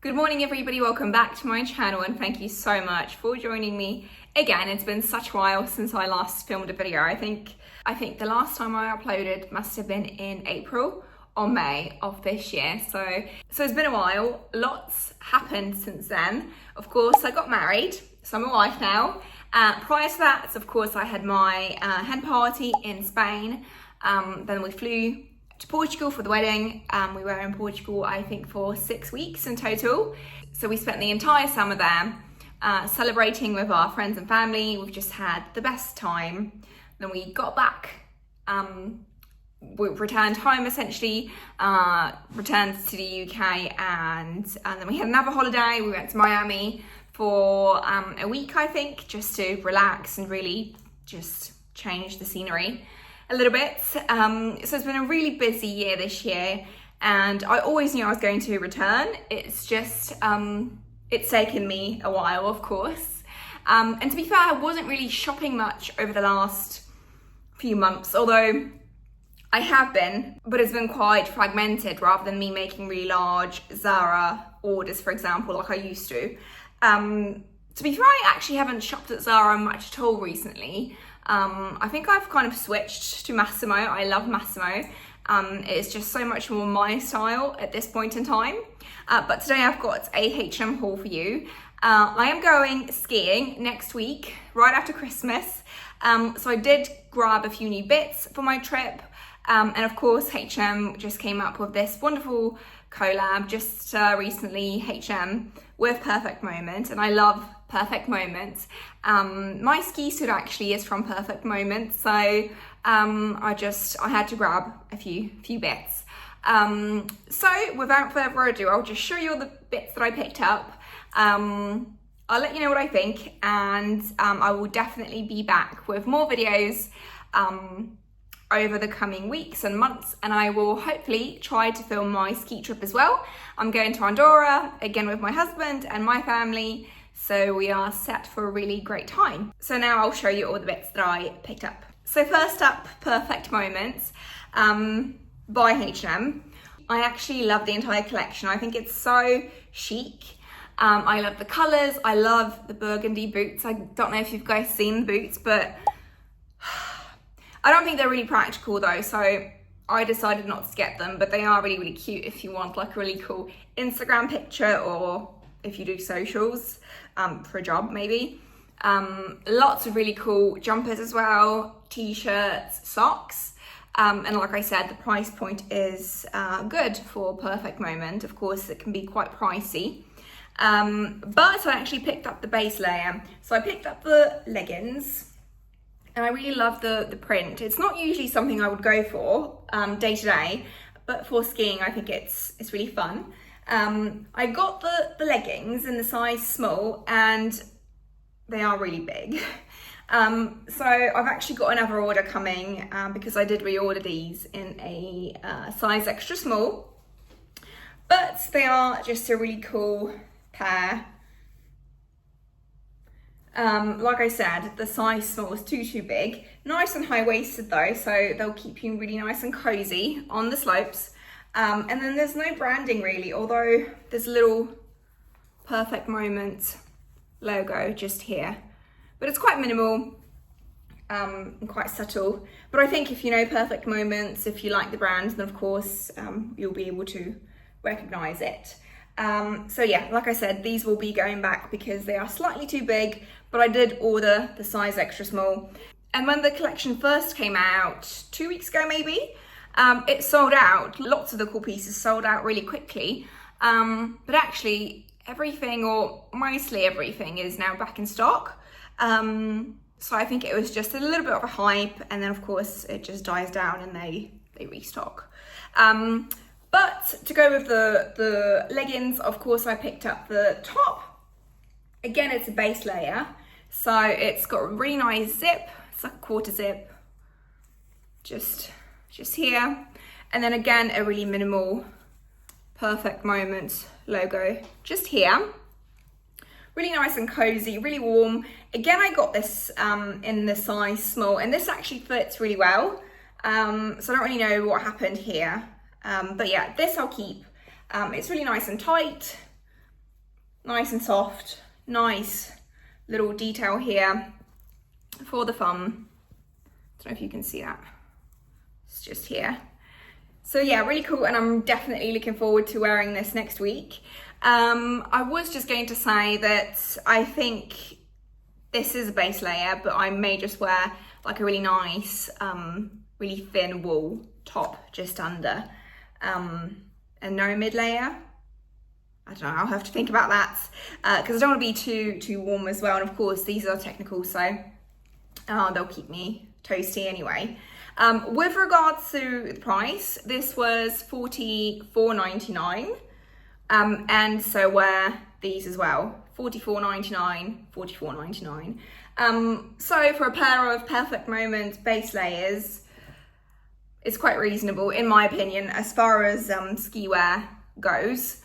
Good morning everybody, welcome back to my channel and thank you so much for joining me again. It's been such a while since I last filmed a video. I think the last time I uploaded must have been in April or May of this year. So it's been a while, lots happened since then. Of course, I got married, so I'm a wife now. Prior to that, of course, I had my hen party in Spain. Then we flew to Portugal for the wedding. We were in Portugal, I think, for 6 weeks in total. So we spent the entire summer there, celebrating with our friends and family. We've just had the best time. Then we got back, we returned home essentially, returned to the UK, and then we had another holiday. We went to Miami for a week, I think, just to relax and really just change the scenery a little bit. So it's been a really busy year this year, and I always knew I was going to return. It's just, it's taken me a while, of course. And to be fair, I wasn't really shopping much over the last few months, although I have been, but it's been quite fragmented rather than me making really large Zara orders, for example, like I used to. To be fair, I actually haven't shopped at Zara much at all recently. I think I've kind of switched to Massimo. I love Massimo. It's just so much more my style at this point in time. But today I've got a H&M haul for you. I am going skiing next week, right after Christmas. So I did grab a few new bits for my trip. And of course, H&M just came up with this wonderful collab just recently, H&M with Perfect Moment, and I love Perfect Moment. My ski suit actually is from Perfect Moment, so I had to grab a few bits. So without further ado, I'll just show you all the bits that I picked up. I'll let you know what I think, and I will definitely be back with more videos over the coming weeks and months, and I will hopefully try to film my ski trip as well. I'm going to Andorra again with my husband and my family, so we are set for a really great time. So now I'll show you all the bits that I picked up. So first up, Perfect Moments by H&M. I actually love the entire collection. I think it's so chic. I love the colours. I love the burgundy boots. I don't know if you guys seen the boots, but I don't think they're really practical though, so I decided not to get them, but they are really, really cute if you want like a really cool Instagram picture, or if you do socials for a job maybe. Lots of really cool jumpers as well, t-shirts, socks, and like I said, the price point is good for Perfect Moment. Of course, it can be quite pricey, but I actually picked up the base layer. So I picked up the leggings, and I really love the print. It's not usually something I would go for day to day, but for skiing, I think it's really fun. I got the leggings in the size small, and they are really big. So I've actually got another order coming because I did reorder these in a size extra small, but they are just a really cool pair. Like I said, the size small is too big. Nice and high-waisted though, so they'll keep you really nice and cozy on the slopes. And then there's no branding really, although there's a little Perfect Moment logo just here. But it's quite minimal and quite subtle. But I think if you know Perfect Moments, if you like the brand, then of course you'll be able to recognize it. So yeah, like I said, these will be going back because they are slightly too big, but I did order the size extra small. And when the collection first came out 2 weeks ago maybe, it sold out. Lots of the cool pieces sold out really quickly, but actually everything, or mostly everything, is now back in stock. So I think it was just a little bit of a hype, and then of course it just dies down and they restock. But to go with the leggings, of course, I picked up the top. Again, it's a base layer, so it's got a really nice zip. It's like a quarter zip, just here. And then again, a really minimal Perfect Moment logo just here. Really nice and cozy, really warm. Again, I got this in the size small, and this actually fits really well. So I don't really know what happened here. But yeah, this I'll keep. It's really nice and tight, nice and soft, nice little detail here for the thumb. I don't know if you can see that, it's just here. So yeah, really cool, and I'm definitely looking forward to wearing this next week. I was just going to say that I think this is a base layer, but I may just wear like a really nice, really thin wool top just under, and no mid layer. I don't know, I'll have to think about that, because I don't want to be too warm as well. And of course, these are technical, so they'll keep me toasty anyway. With regards to the price, this was $44.99, and so were these as well, $44.99, $44.99. So for a pair of Perfect Moment base layers, it's quite reasonable in my opinion as far as ski wear goes.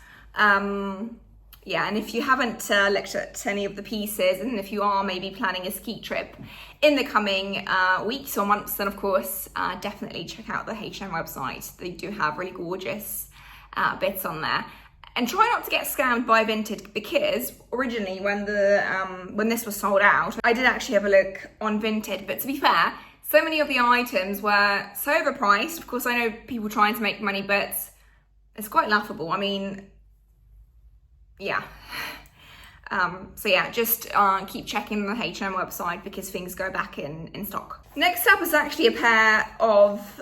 Yeah, and if you haven't looked at any of the pieces, and if you are maybe planning a ski trip in the coming weeks or months, then of course definitely check out the H&M website. They do have really gorgeous bits on there. And try not to get scammed by Vinted, because originally when this was sold out, I did actually have a look on Vinted, but to be fair, so many of the items were so overpriced. Of course, I know people trying to make money, but it's quite laughable. I mean, yeah. So yeah, just keep checking the H&M website because things go back in stock. Next up is actually a pair of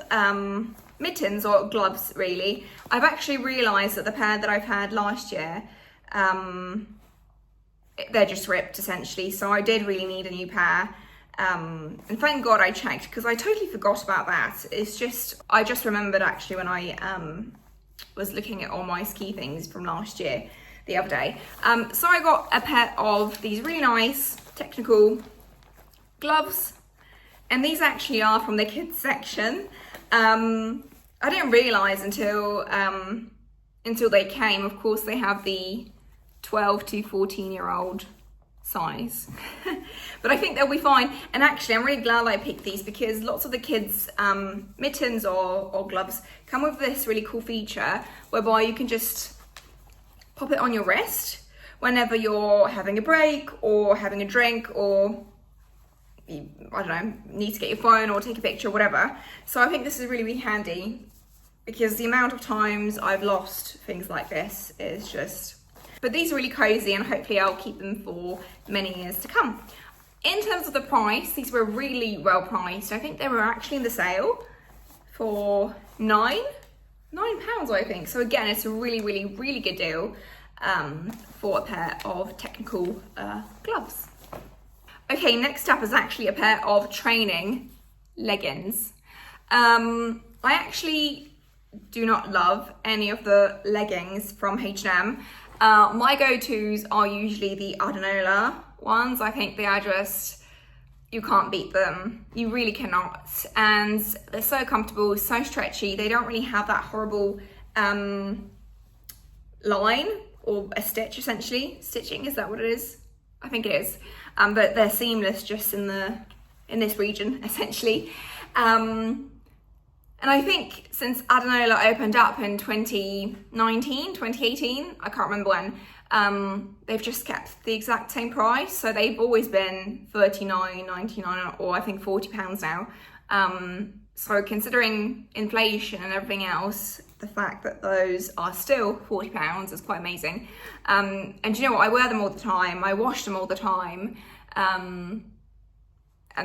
mittens, or gloves really. I've actually realised that the pair that I've had last year, they're just ripped essentially, so I did really need a new pair. And thank God I checked, because I totally forgot about that. It's just, I just remembered actually when I was looking at all my ski things from last year the other day. So I got a pair of these really nice technical gloves, and these actually are from the kids section. I didn't realise until they came. Of course, they have the 12 to 14-year-old size, but I think they'll be fine. And actually, I'm really glad I picked these, because lots of the kids' mittens or gloves come with this really cool feature whereby you can just pop it on your wrist whenever you're having a break or having a drink, or you, I don't know, need to get your phone or take a picture or whatever. So I think this is really, really handy, because the amount of times I've lost things like this is just... But these are really cozy, and hopefully I'll keep them for many years to come. In terms of the price, these were really well priced. I think they were actually in the sale for £9, I think. So again, it's a really, really, really good deal for a pair of technical gloves. Okay, next up is actually a pair of training leggings. I actually do not love any of the leggings from H&M. My go-tos are usually the Adanola ones. I think they are just, you can't beat them. You really cannot. And they're so comfortable, so stretchy. They don't really have that horrible line or a stitch, essentially. Stitching, is that what it is? I think it is. But they're seamless just in this region, essentially. And I think since Adanola opened up in 2019, 2018, I can't remember when, they've just kept the exact same price. So they've always been $39.99, or I think £40 now. So considering inflation and everything else, the fact that those are still £40 is quite amazing. And you know what, I wear them all the time, I wash them all the time, and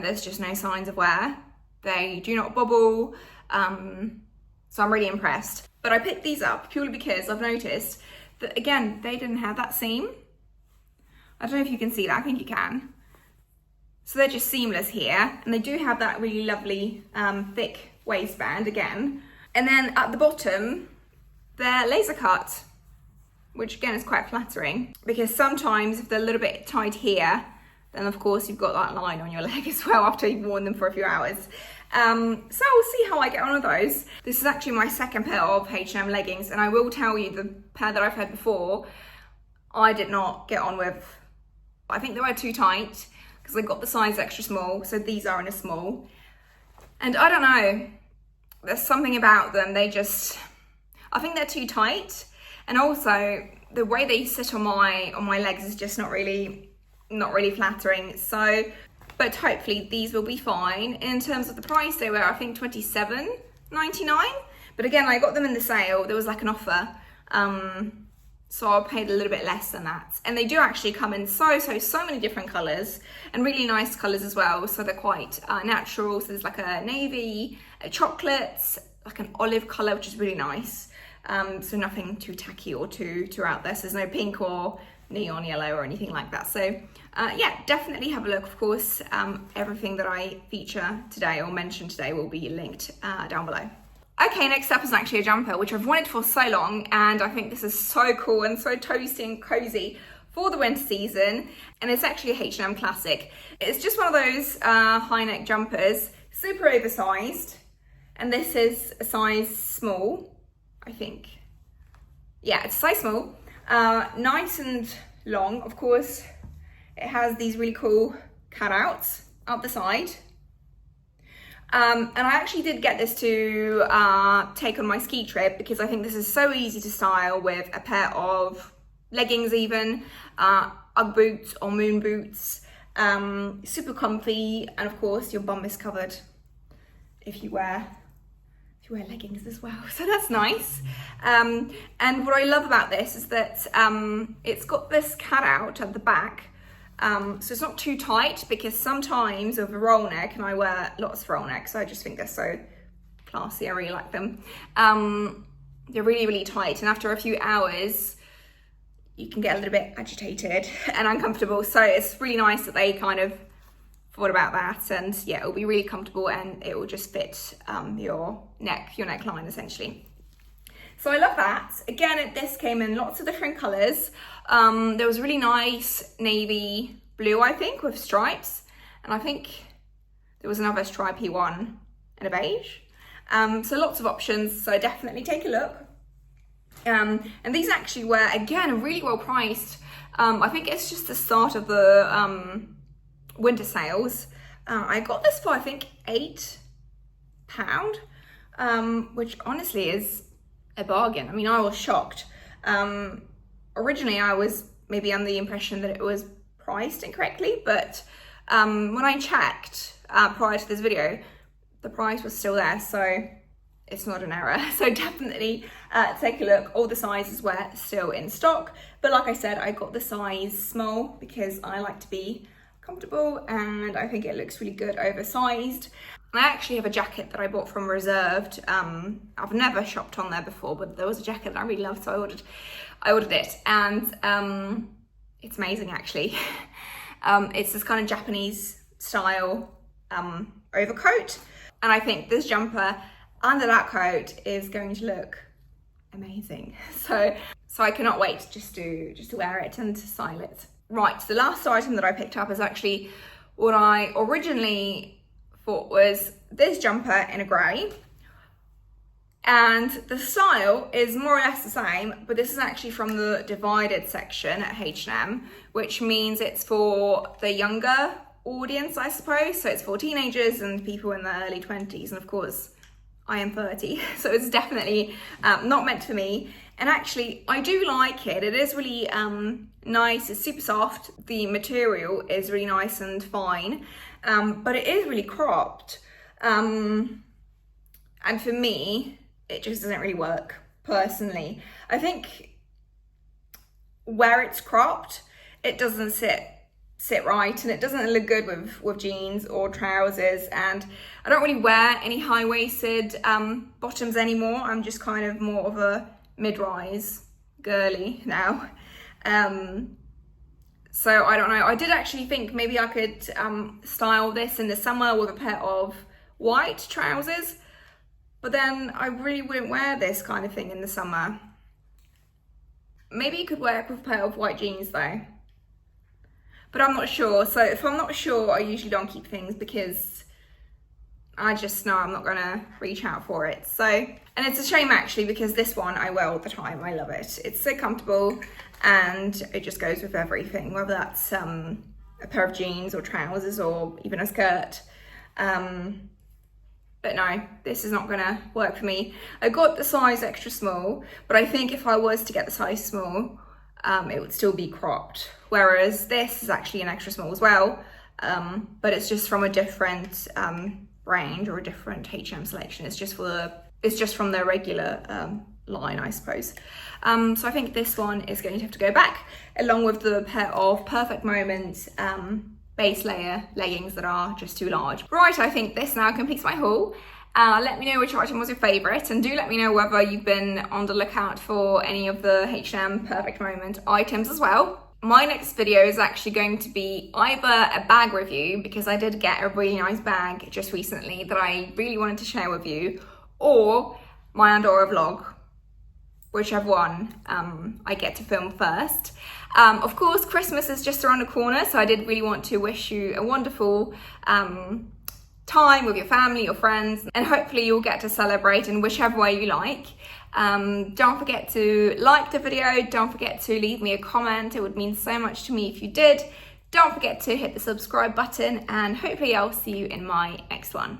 there's just no signs of wear. They do not bubble. So I'm really impressed. But I picked these up purely because I've noticed that, again, they didn't have that seam. I don't know if you can see that, I think you can. So they're just seamless here, and they do have that really lovely thick waistband again. And then at the bottom, they're laser cut, which again is quite flattering, because sometimes if they're a little bit tight here, then of course you've got that line on your leg as well after you've worn them for a few hours. So we'll see how I get on with those. This is actually my second pair of H&M leggings, and I will tell you, the pair that I've had before, I did not get on with. I think they were too tight, because I got the size extra small, so these are in a small. And I don't know, there's something about them, they just, I think they're too tight. And also, the way they sit on my legs is just not really flattering. So, but hopefully these will be fine. In terms of the price, they were, I think, $27.99. But again, I got them in the sale. There was like an offer. So I paid a little bit less than that. And they do actually come in so many different colors, and really nice colors as well. So they're quite natural. So there's like a navy, a chocolate, like an olive color, which is really nice. So nothing too tacky or too out there. So there's no pink or neon yellow or anything like that. So yeah, definitely have a look. Of course, everything that I feature today or mention today will be linked down below. Okay, next up is actually a jumper, which I've wanted for so long, and I think this is so cool and so toasty and cozy for the winter season. And it's actually a H&M classic. It's just one of those high neck jumpers, super oversized, and this is a size small, I think. Yeah, it's a size small, nice and long. Of course, it has these really cool cutouts up the side. And I actually did get this to take on my ski trip, because I think this is so easy to style with a pair of leggings even, Ugg boots or moon boots, super comfy, and of course your bum is covered if you wear leggings as well, so that's nice. And what I love about this is that it's got this cutout at the back. So it's not too tight, because sometimes with a roll neck, and I wear lots of roll necks, so I just think they're so classy, I really like them. They're really tight, and after a few hours you can get a little bit agitated and uncomfortable, so it's really nice that they kind of thought about that. And yeah, it'll be really comfortable, and it will just fit your neckline essentially. So I love that. Again, this came in lots of different colors. There was a really nice navy blue, I think, with stripes. And I think there was another stripy one and a beige. So lots of options, so definitely take a look. And these actually were, again, really well priced. I think it's just the start of the winter sales. I got this for, I think, £8, which honestly is a bargain. I mean, I was shocked. Originally, I was maybe under the impression that it was priced incorrectly, but when I checked prior to this video, the price was still there, so it's not an error. So definitely take a look. All the sizes were still in stock, but like I said, I got the size small because I like to be comfortable, and I think it looks really good oversized. I actually have a jacket that I bought from Reserved. I've never shopped on there before, but there was a jacket that I really loved, so I ordered it, and it's amazing actually. It's this kind of Japanese style overcoat, and I think this jumper under that coat is going to look amazing. So I cannot wait just to wear it and to style it. Right, so the last item that I picked up is actually what I originally thought was this jumper in a grey, and the style is more or less the same, but this is actually from the divided section at H&M, which means it's for the younger audience, I suppose. So it's for teenagers and people in their early 20s, and of course I am 30, so it's definitely not meant for me. And actually, I do like it. It is really nice. It's super soft. The material is really nice and fine, but it is really cropped. And for me, it just doesn't really work personally. I think where it's cropped, it doesn't sit right, and it doesn't look good with jeans or trousers. And I don't really wear any high-waisted bottoms anymore. I'm just kind of more of a mid-rise girly now. So I don't know. I did actually think maybe I could style this in the summer with a pair of white trousers, but then I really wouldn't wear this kind of thing in the summer. Maybe you could work with a pair of white jeans though, but I'm not sure. So if I'm not sure, I usually don't keep things, because I just know I'm not gonna reach out for it. So, and it's a shame actually, because this one I wear all the time. I love it. It's so comfortable, and it just goes with everything, whether that's a pair of jeans or trousers or even a skirt. But no, this is not gonna work for me. I got the size extra small, but I think if I was to get the size small, it would still be cropped. Whereas this is actually an extra small as well, but it's just from a different range or a different H&M selection. It's just from their regular line, I suppose. So I think this one is going to have to go back, along with the pair of Perfect Moment base layer leggings that are just too large. Right, I think this now completes my haul. Let me know which item was your favourite, and do let me know whether you've been on the lookout for any of the H&M Perfect Moment items as well. My next video is actually going to be either a bag review, because I did get a really nice bag just recently that I really wanted to share with you, or my Andorra vlog, whichever one I get to film first. Of course, Christmas is just around the corner, so I did really want to wish you a wonderful time with your family, your friends, and hopefully you'll get to celebrate in whichever way you like. Don't forget to like the video, don't forget to leave me a comment, it would mean so much to me if you did. Don't forget to hit the subscribe button, and hopefully I'll see you in my next one.